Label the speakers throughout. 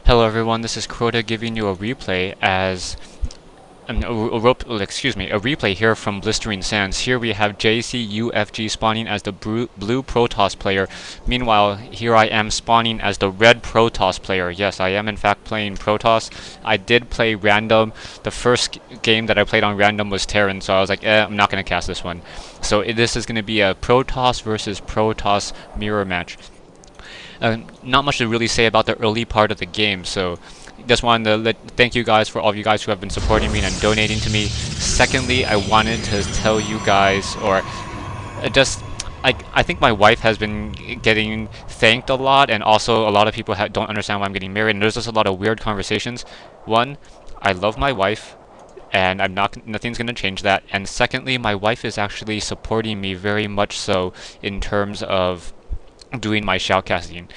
Speaker 1: Hello everyone, this is Crota giving you a replay as a replay here from Blistering Sands. Here we have Jcufg spawning as the blue Protoss player. Meanwhile, here I am spawning as the red Protoss player. Yes, I am in fact playing Protoss. I did play random. The first game that I played on random was Terran, so I was like, I'm not going to cast this one. So this is going to be a Protoss versus Protoss mirror match. Not much to really say about the early part of the game, so just wanted to thank you guys for all of you guys who have been supporting me and donating to me. Secondly, I wanted to tell you guys, or I think my wife has been getting thanked a lot, and also a lot of people don't understand why I'm getting married, and there's just a lot of weird conversations. One, I love my wife, and nothing's gonna change that. And secondly, my wife is actually supporting me very much so in terms of doing my shoutcasting.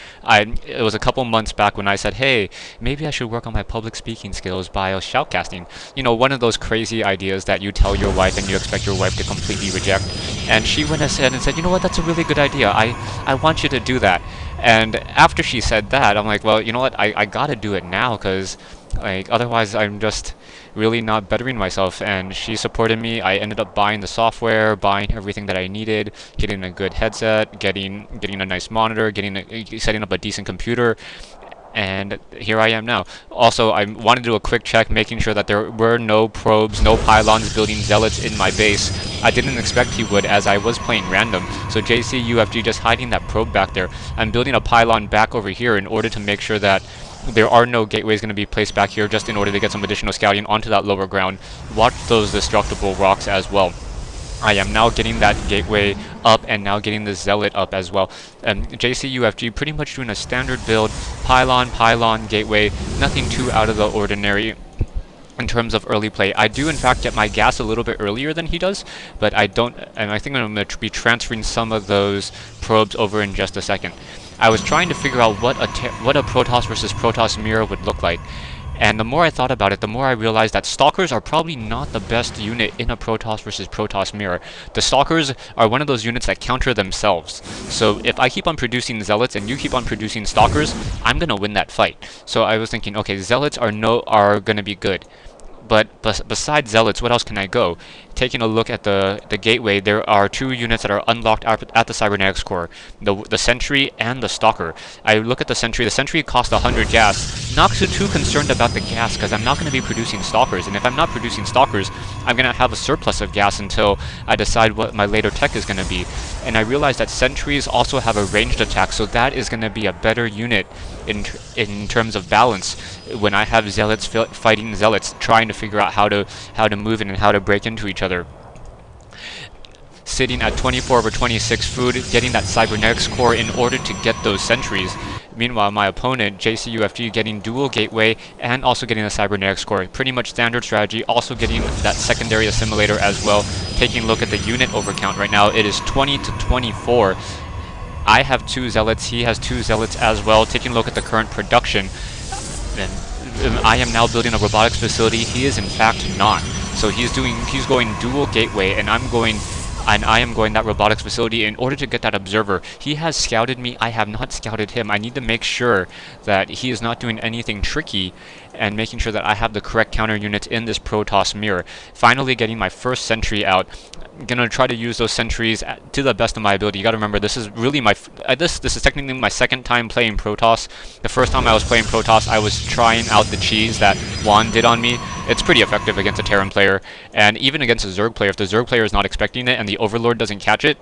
Speaker 1: It was a couple months back when I said, hey, maybe I should work on my public speaking skills by shoutcasting. You know, one of those crazy ideas that you tell your wife and you expect your wife to completely reject. And she went ahead and said, you know what, that's a really good idea. I want you to do that. And after she said that, I'm like, well, you know what, I gotta do it now, because otherwise I'm just really not bettering myself. And she supported me. I ended up buying the software, buying everything that I needed, getting a good headset, getting a nice monitor, setting up a decent computer, and here I am now. Also, I wanted to do a quick check, making sure that there were no probes, no pylons building zealots in my base. I didn't expect he would, as I was playing random. So Jcufg just hiding that probe back there. I'm building a pylon back over here in order to make sure that there are no gateways going to be placed back here, just in order to get some additional scouting onto that lower ground. Watch those destructible rocks as well. I am now getting that gateway up and now getting the zealot up as well. Jcufg pretty much doing a standard build, pylon, gateway, nothing too out of the ordinary in terms of early play. I do in fact get my gas a little bit earlier than he does, but I don't, and I think I'm going to be transferring some of those probes over in just a second. I was trying to figure out what a Protoss versus Protoss mirror would look like. And the more I thought about it, the more I realized that Stalkers are probably not the best unit in a Protoss versus Protoss mirror. The Stalkers are one of those units that counter themselves. So if I keep on producing Zealots and you keep on producing Stalkers, I'm gonna win that fight. So I was thinking, okay, Zealots are gonna be good. But besides Zealots, what else can I go? Taking a look at the gateway, there are two units that are unlocked at the Cybernetics Core, the Sentry and the Stalker. I look at the Sentry costs 100 gas. Not too concerned about the gas, because I'm not going to be producing Stalkers, and if I'm not producing Stalkers, I'm going to have a surplus of gas until I decide what my later tech is going to be. And I realize that Sentries also have a ranged attack, so that is going to be a better unit in terms of balance when I have Zealots fighting Zealots, trying to figure out how to move in and how to break into each other. Sitting at 24/26 food, getting that Cybernetics Core in order to get those Sentries. Meanwhile, my opponent, Jcufg, getting dual gateway and also getting the Cybernetics Core. Pretty much standard strategy, also getting that secondary assimilator as well. Taking a look at the unit overcount right now, it is 20 to 24. I have 2 Zealots, he has 2 Zealots as well. Taking a look at the current production, I am now building a robotics facility. He is in fact not. So he's going dual gateway, and I am going that robotics facility in order to get that observer. He has scouted me, I have not scouted him. I need to make sure that he is not doing anything tricky, and making sure that I have the correct counter units in this Protoss mirror. Finally getting my first Sentry out. I'm gonna try to use those Sentries to the best of my ability. You gotta remember, this is really this is technically my second time playing Protoss. The first time I was playing Protoss, I was trying out the cheese that Juan did on me. It's pretty effective against a Terran player, and even against a Zerg player. If the Zerg player is not expecting it and the Overlord doesn't catch it,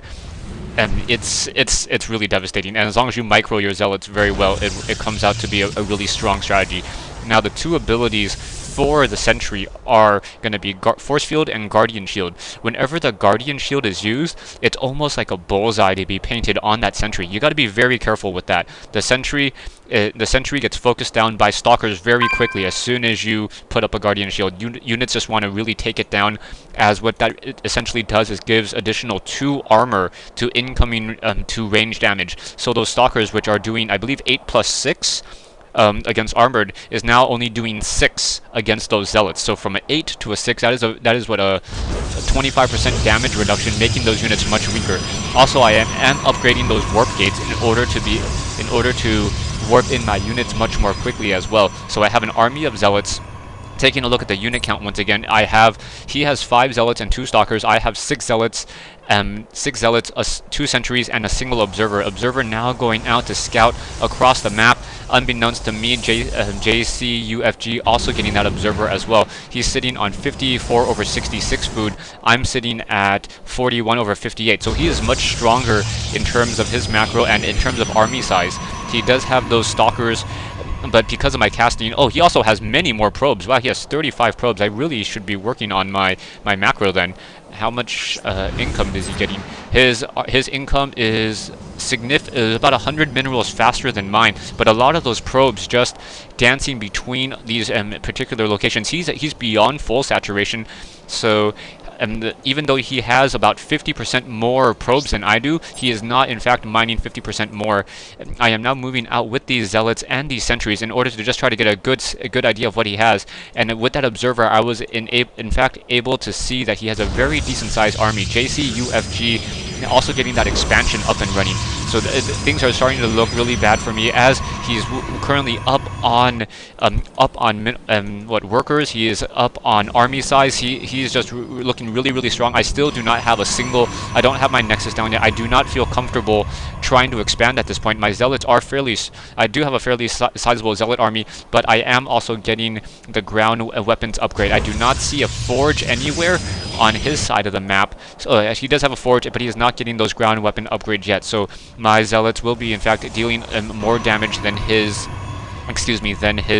Speaker 1: it's really devastating. And as long as you micro your Zealots very well, it comes out to be a really strong strategy. Now the two abilities for the Sentry are going to be Force Field and Guardian Shield. Whenever the Guardian Shield is used, it's almost like a bullseye to be painted on that Sentry. You got to be very careful with that. The Sentry gets focused down by Stalkers very quickly as soon as you put up a Guardian Shield. Units just want to really take it down, as what that essentially does is gives additional 2 armor to incoming to range damage. So those Stalkers, which are doing, I believe, 8+6 against armored, is now only doing 6 against those Zealots. So from an 8 to a 6, that is what a 25% damage reduction, making those units much weaker. Also, I am upgrading those warp gates in order to warp in my units much more quickly as well. So I have an army of zealots. Taking a look at the unit count once again, he has 5 zealots and 2 stalkers. I have 6 zealots, 2 sentries, and a single observer. Observer now going out to scout across the map. Unbeknownst to me, Jcufg also getting that observer as well. He's sitting on 54 over 66 food. I'm sitting at 41 over 58. So he is much stronger in terms of his macro and in terms of army size. He does have those stalkers, but because of my casting, oh, he also has many more probes. Wow, he has 35 probes. I really should be working on my macro then. How much income is he getting? His income is about 100 minerals faster than mine, but a lot of those probes just dancing between these particular locations. He's beyond full saturation, so even though he has about 50% more probes than I do, he is not in fact mining 50% more. I am now moving out with these zealots and these sentries in order to just try to get a good idea of what he has. And with that observer, I was in fact able to see that he has a very decent sized army. Jcufg also getting that expansion up and running. So things are starting to look really bad for me, as he's currently up on what workers. He is up on army size. He is just looking really strong. I still do not have I don't have my nexus down yet. I do not feel comfortable trying to expand at this point. My zealots are I do have a fairly sizable zealot army, but I am also getting the ground weapons upgrade. I do not see a forge anywhere on his side of the map. So he does have a forge, but he is not getting those ground weapon upgrades yet. So my zealots will be in fact dealing more damage than his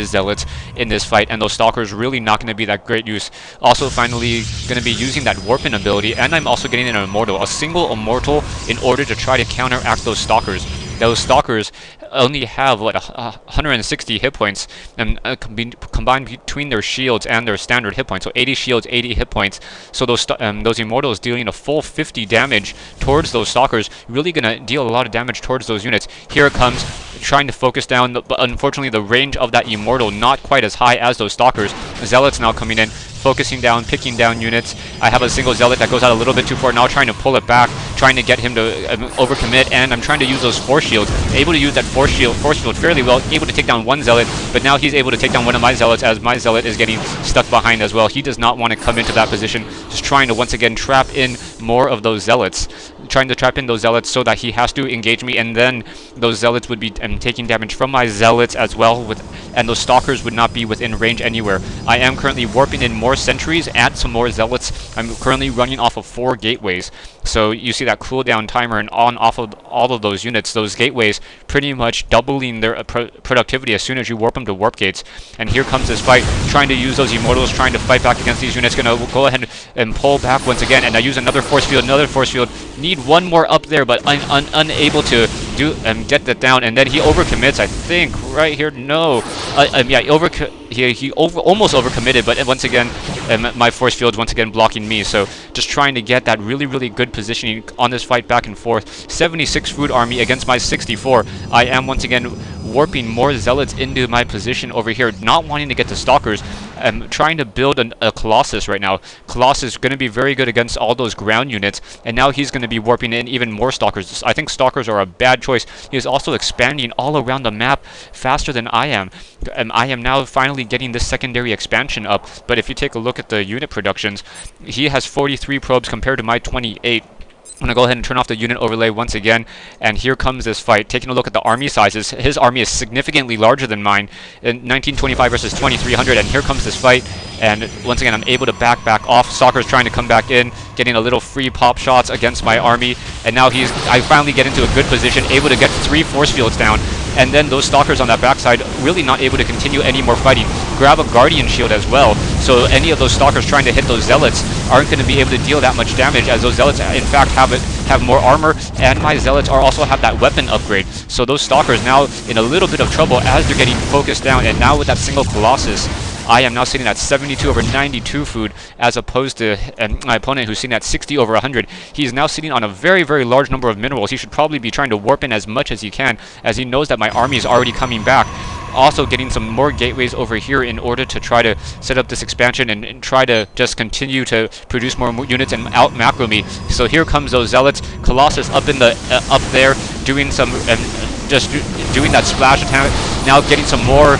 Speaker 1: zealots in this fight, and those stalkers really not going to be that great use. Also finally going to be using that warping ability, and I'm also getting an immortal, a single immortal, in order to try to counteract those stalkers. Those stalkers only have what 160 hit points, and combined between their shields and their standard hit points. So 80 shields, 80 hit points. So those immortals dealing a full 50 damage towards those stalkers, really gonna deal a lot of damage towards those units. Here it comes, trying to focus down, but unfortunately the range of that immortal not quite as high as those stalkers. Zealots now coming in, focusing down, picking down units. I have a single zealot that goes out a little bit too far, now trying to pull it back, trying to get him to overcommit, and I'm trying to use those force shields. Able to use that force shield fairly well, able to take down one zealot, but now he's able to take down one of my zealots, as my zealot is getting stuck behind as well. He does not want to come into that position, just trying to once again trap in more of those zealots. Trying to trap in those zealots so that he has to engage me, and then those zealots would be taking damage from my zealots as well, and those stalkers would not be within range anywhere. I am currently warping in more sentries, add some more zealots. I'm currently running off of 4 gateways. So you see that cooldown timer, and off of all of those units, those gateways pretty much doubling their productivity as soon as you warp them to warp gates. And here comes this fight, trying to use those immortals, trying to fight back against these units. Gonna go ahead and pull back once again, and I use another force field, Need one more up there, but I'm unable to get that down. And then he overcommits, I think, right here. No, yeah, he almost overcommitted, but once again, my force field's once again blocking me. So just trying to get that really good positioning on this fight back and forth. 76 food army against my 64. I am once again warping more zealots into my position over here, not wanting to get the stalkers. I'm trying to build a Colossus right now. Colossus is going to be very good against all those ground units, and now he's going to be warping in even more stalkers. I think stalkers are a bad choice. He is also expanding all around the map faster than I am. I am now finally getting this secondary expansion up, but if you take a look at the unit productions, he has 43 probes compared to my 28. I'm going to go ahead and turn off the unit overlay once again, and here comes this fight. Taking a look at the army sizes, his army is significantly larger than mine, in 1925 versus 2300, and here comes this fight, and once again I'm able to back off. Stalker's trying to come back in, getting a little free pop shots against my army, and now I finally get into a good position, able to get 3 force fields down, and then those stalkers on that backside really not able to continue any more fighting. Grab a guardian shield as well, so any of those stalkers trying to hit those zealots aren't going to be able to deal that much damage, as those zealots in fact have more armor, and my zealots also have that weapon upgrade. So those stalkers now in a little bit of trouble as they're getting focused down, and now with that single Colossus, I am now sitting at 72 over 92 food, as opposed to my opponent who's sitting at 60 over 100. He's now sitting on a very large number of minerals. He should probably be trying to warp in as much as he can, as he knows that my army is already coming back. Also getting some more gateways over here in order to try to set up this expansion and try to just continue to produce more units and out macro me. So here comes those zealots. Colossus up there doing some just doing that splash attack, now getting some more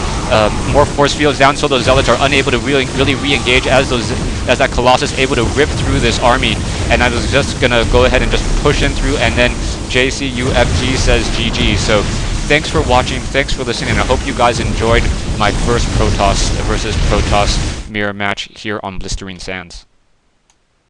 Speaker 1: force fields down, so those zealots are unable to really re-engage as that Colossus able to rip through this army. And I was just gonna go ahead and just push in through, and then Jcufg says GG. So thanks for watching, thanks for listening, and I hope you guys enjoyed my first Protoss versus Protoss mirror match here on Blistering Sands.